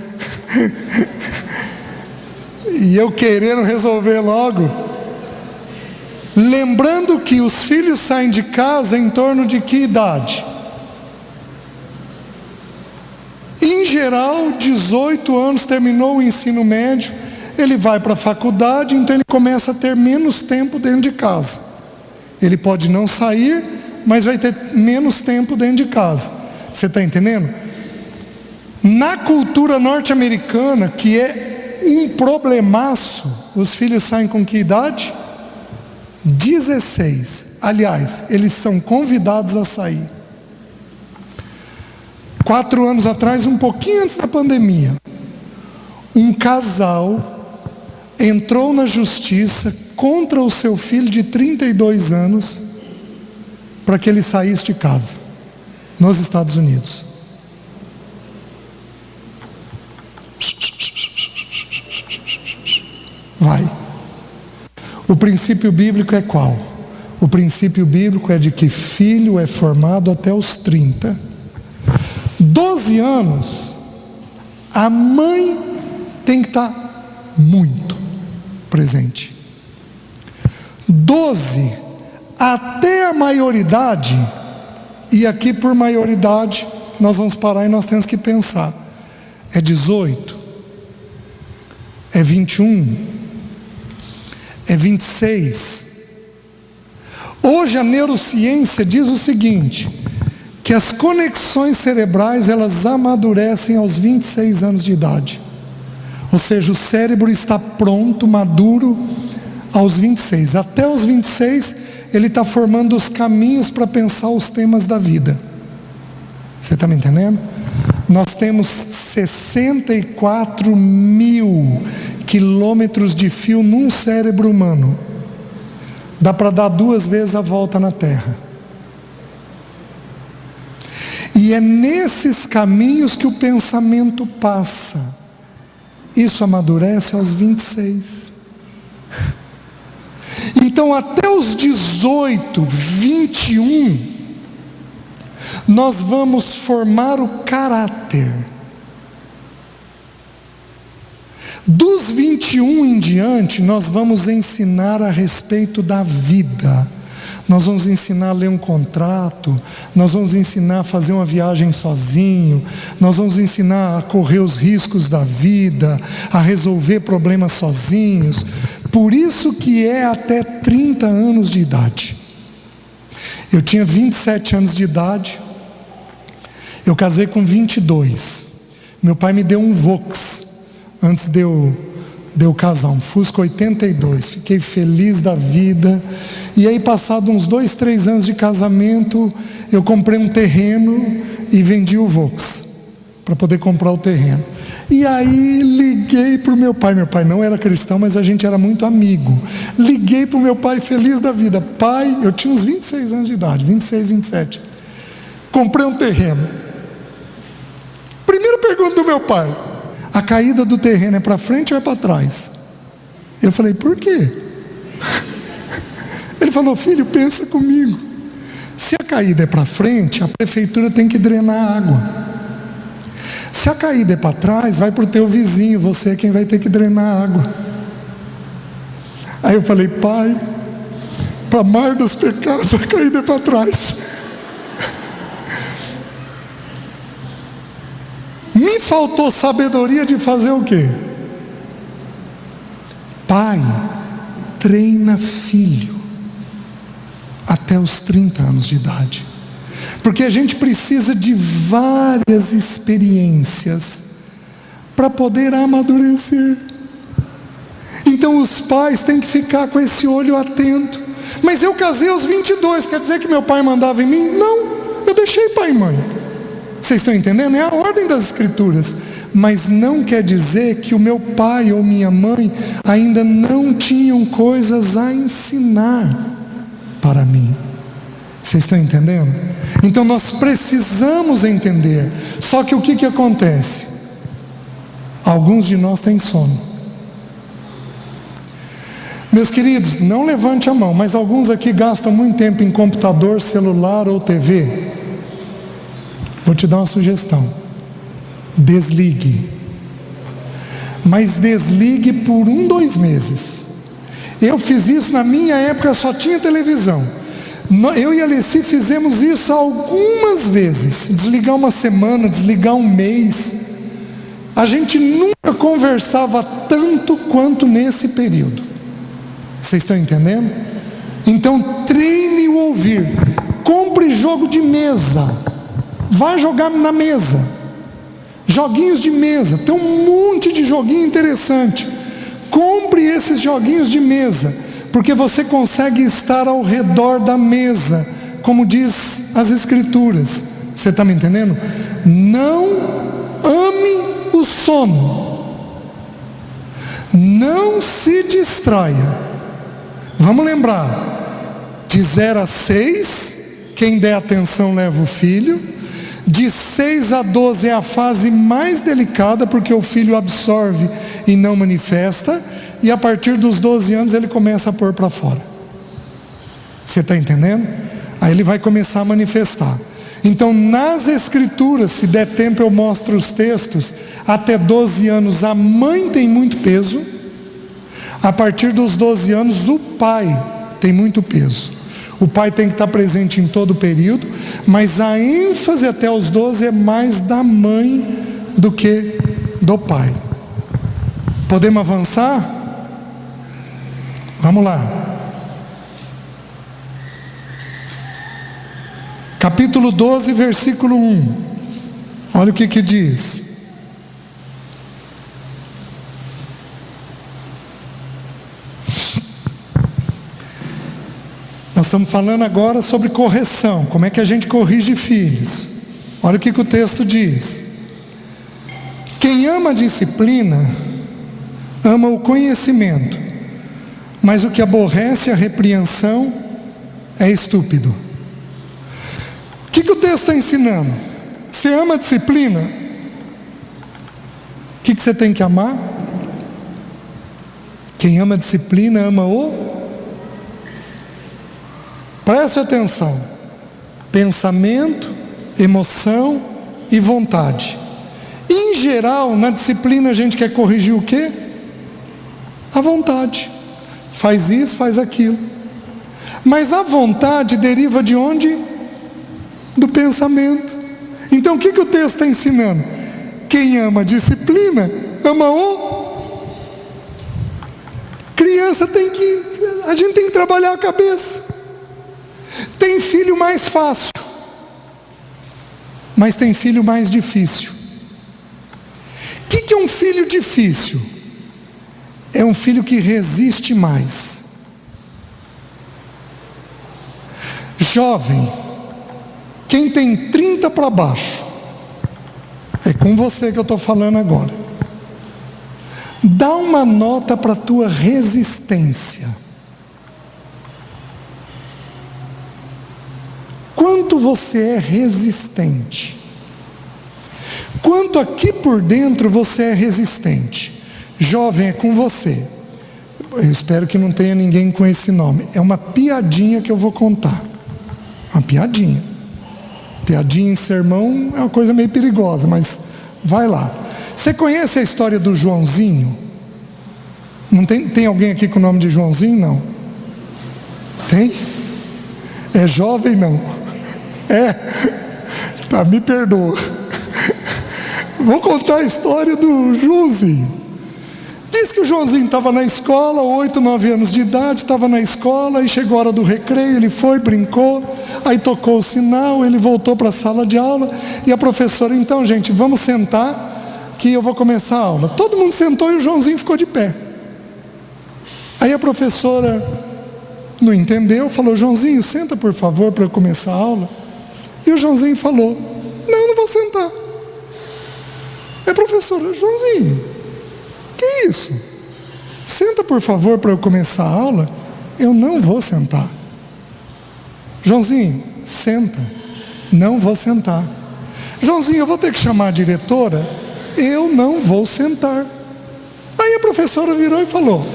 E eu querendo resolver logo. Lembrando que os filhos saem de casa em torno de que idade? Em geral, 18 anos, terminou o ensino médio, ele vai para a faculdade, então ele começa a ter menos tempo dentro de casa. Ele pode não sair, mas vai ter menos tempo dentro de casa. Você está entendendo? Na cultura norte-americana, que é um problemaço, os filhos saem com que idade? 16. Aliás, eles são convidados a sair. 4 anos atrás, um pouquinho antes da pandemia, um casal entrou na justiça contra o seu filho de 32 anos para que ele saísse de casa, nos Estados Unidos. Vai. O princípio bíblico é qual? O princípio bíblico é de que filho é formado até os 30. 12 anos, a mãe tem que estar muito presente. 12, até a maioridade, e aqui por maioridade, nós vamos parar e nós temos que pensar. É 18? É 21? É 26? Hoje a neurociência diz o seguinte, que as conexões cerebrais, elas amadurecem aos 26 anos de idade. Ou seja, o cérebro está pronto, maduro, aos 26. Até os 26, ele está formando os caminhos para pensar os temas da vida. Você está me entendendo? Nós temos 64 mil quilômetros de fio num cérebro humano. Dá para dar 2 vezes a volta na Terra. E é nesses caminhos que o pensamento passa. Isso amadurece aos 26. Então até os 18, 21, nós vamos formar o caráter. Dos 21 em diante, nós vamos ensinar a respeito da vida. Nós vamos ensinar a ler um contrato, nós vamos ensinar a fazer uma viagem sozinho, nós vamos ensinar a correr os riscos da vida, a resolver problemas sozinhos. Por isso que é até 30 anos de idade. Eu tinha 27 anos de idade, eu casei com 22. Meu pai me deu um Vox, antes de eu casar, um Fusca 82, fiquei feliz da vida. E aí, passado uns 2, 3 anos de casamento, eu comprei um terreno e vendi o Vox, para poder comprar o terreno. E aí liguei para o meu pai não era cristão, mas a gente era muito amigo. Liguei para o meu pai feliz da vida. Pai, eu tinha uns 26 anos de idade, 26, 27. Comprei um terreno. Primeira pergunta do meu pai: a caída do terreno é para frente ou é para trás? Eu falei, por quê? Ele falou, filho, pensa comigo. Se a caída é para frente, a prefeitura tem que drenar a água. Se a caída é para trás, vai para o teu vizinho, você é quem vai ter que drenar a água. Aí eu falei, pai, para mar dos pecados, a caída é para trás. Me faltou sabedoria de fazer o quê? pai treina filho até os 30 anos de idade. Porque a gente precisa de várias experiências para poder amadurecer. Então os pais têm que ficar com esse olho atento. Mas eu casei aos 22, quer dizer que meu pai mandava em mim? Não, eu deixei pai e mãe. Vocês estão entendendo? É a ordem das escrituras. Mas não quer dizer que o meu pai ou minha mãe ainda não tinham coisas a ensinar para mim. Vocês estão entendendo? Então nós precisamos entender. Só que o que acontece? Alguns de nós têm sono. Meus queridos, não levante a mão, mas alguns aqui gastam muito tempo em computador, celular ou TV. Vou te dar uma sugestão: desligue. Mas desligue por 2 meses. Eu fiz isso na minha época, só tinha televisão. Eu e a Alessi fizemos isso algumas vezes. Desligar uma semana, desligar um mês. A gente nunca conversava tanto quanto nesse período. Vocês estão entendendo? Então treine o ouvir. Compre jogo de mesa. Vá jogar na mesa. Joguinhos de mesa. Tem um monte de joguinho interessante. Compre esses joguinhos de mesa, porque você consegue estar ao redor da mesa, como diz as escrituras. Você está me entendendo? Não ame o sono. Não se distraia. Vamos lembrar, de 0 a 6, quem der atenção leva o filho. De 6 a 12 é a fase mais delicada, porque o filho absorve e não manifesta. E a partir dos 12 anos ele começa a pôr para fora. Você está entendendo? Aí ele vai começar a manifestar. Então nas escrituras, se der tempo eu mostro os textos. Até 12 anos a mãe tem muito peso. A partir dos 12 anos o pai tem muito peso. O pai tem que estar presente em todo o período, mas a ênfase até os 12 é mais da mãe do que do pai. Podemos avançar? Vamos lá. Capítulo 12, versículo 1. Olha o que diz. Nós estamos falando agora sobre correção. Como é que a gente corrige filhos? Olha o que o texto diz. Quem ama a disciplina, ama o conhecimento, mas o que aborrece a repreensão é estúpido. O que o texto está ensinando? Você ama a disciplina? O que você tem que amar? Quem ama a disciplina, ama o... Preste atenção: pensamento, emoção e vontade. Em geral, na disciplina a gente quer corrigir o quê? A vontade. Faz isso, faz aquilo. Mas a vontade deriva de onde? Do pensamento. Então o que o texto está ensinando? Quem ama a disciplina, ama o... Criança tem que... A gente tem que trabalhar a cabeça. Tem filho mais fácil, mas tem filho mais difícil. O que é um filho difícil? É um filho que resiste mais. Jovem, quem tem 30 para baixo, é com você que eu estou falando agora. Dá uma nota para a tua resistência. Quanto você é resistente? Quanto aqui por dentro você é resistente? Jovem, é com você. Eu espero que não tenha ninguém com esse nome. É uma piadinha que eu vou contar. Uma piadinha. Piadinha em sermão é uma coisa meio perigosa, mas vai lá. Você conhece a história do Joãozinho? Não tem alguém aqui com o nome de Joãozinho? Não. Tem? É jovem? Não. É, tá, me perdoa. Vou contar a história do Joãozinho. Diz que o Joãozinho estava na escola, 8, 9 anos de idade, estava na escola, e chegou a hora do recreio, ele foi, brincou, aí tocou o sinal, ele voltou para a sala de aula, e a professora, então gente, vamos sentar, que eu vou começar a aula. Todo mundo sentou e o Joãozinho ficou de pé. Aí a professora não entendeu, falou: Joãozinho, senta por favor para eu começar a aula. E o Joãozinho falou: não vou sentar. Aí a professora: Joãozinho, que isso? Senta por favor para eu começar a aula. Eu não vou sentar. Joãozinho, senta. Não vou sentar. Joãozinho, eu vou ter que chamar a diretora. Eu não vou sentar. Aí a professora virou e falou: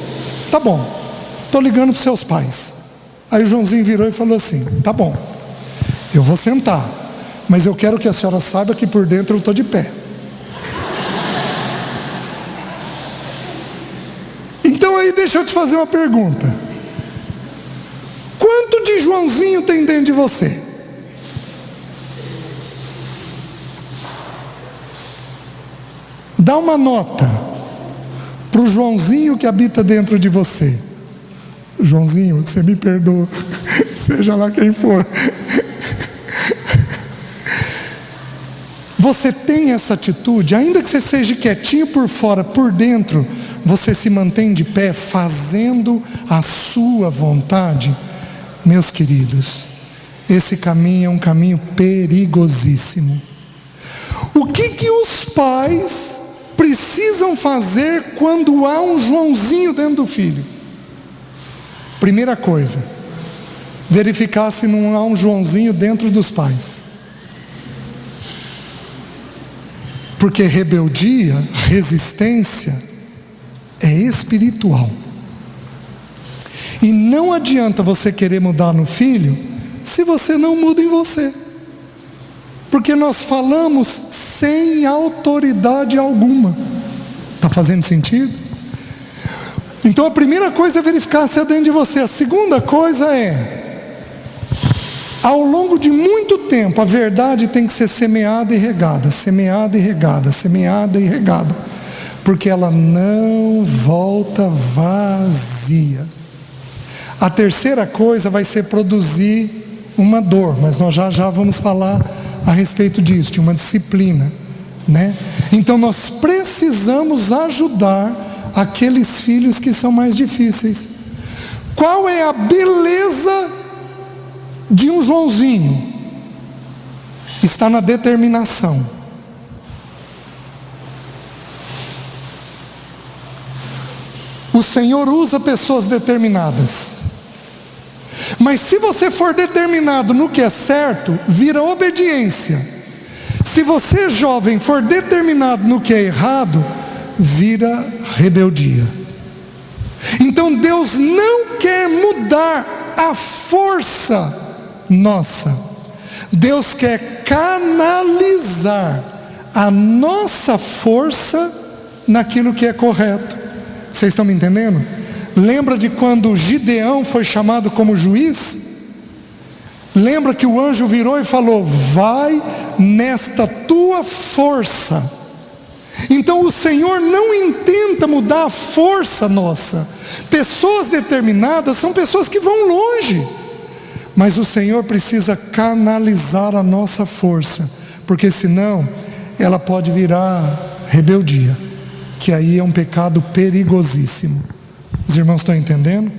tá bom, estou ligando para os seus pais. Aí o Joãozinho virou e falou assim: tá bom, eu vou sentar, mas eu quero que a senhora saiba que por dentro eu estou de pé. Então aí deixa eu te fazer uma pergunta. Quanto de Joãozinho tem dentro de você? Dá uma nota para o Joãozinho que habita dentro de você. Joãozinho, você me perdoa, seja lá quem for. Você tem essa atitude, ainda que você seja quietinho por fora, por dentro você se mantém de pé, fazendo a sua vontade? Meus queridos, esse caminho é um caminho perigosíssimo. O que os pais precisam fazer quando há um Joãozinho dentro do filho? Primeira coisa, verificar se não há um Joãozinho dentro dos pais. Porque rebeldia, resistência, é espiritual. E não adianta você querer mudar no filho se você não muda em você. Porque nós falamos sem autoridade alguma. Está fazendo sentido? Então a primeira coisa é verificar se é dentro de você. A segunda coisa é: ao longo de muito tempo, a verdade tem que ser semeada e regada, semeada e regada, semeada e regada, porque ela não volta vazia. A terceira coisa vai ser produzir uma dor, mas nós já vamos falar a respeito disso, de uma disciplina, né? Então nós precisamos ajudar aqueles filhos que são mais difíceis. Qual é a beleza de um Joãozinho? Está na determinação. O Senhor usa pessoas determinadas. Mas se você for determinado no que é certo, vira obediência. Se você, jovem, for determinado no que é errado, vira rebeldia. Então Deus não quer mudar a força nossa. Deus quer canalizar a nossa força naquilo que é correto. Vocês estão me entendendo? Lembra de quando Gideão foi chamado como juiz? Lembra que o anjo virou e falou: vai nesta tua força. Então o Senhor não intenta mudar a força nossa. Pessoas determinadas são pessoas que vão longe, mas o Senhor precisa canalizar a nossa força, porque senão ela pode virar rebeldia, que aí é um pecado perigosíssimo. Os irmãos estão entendendo?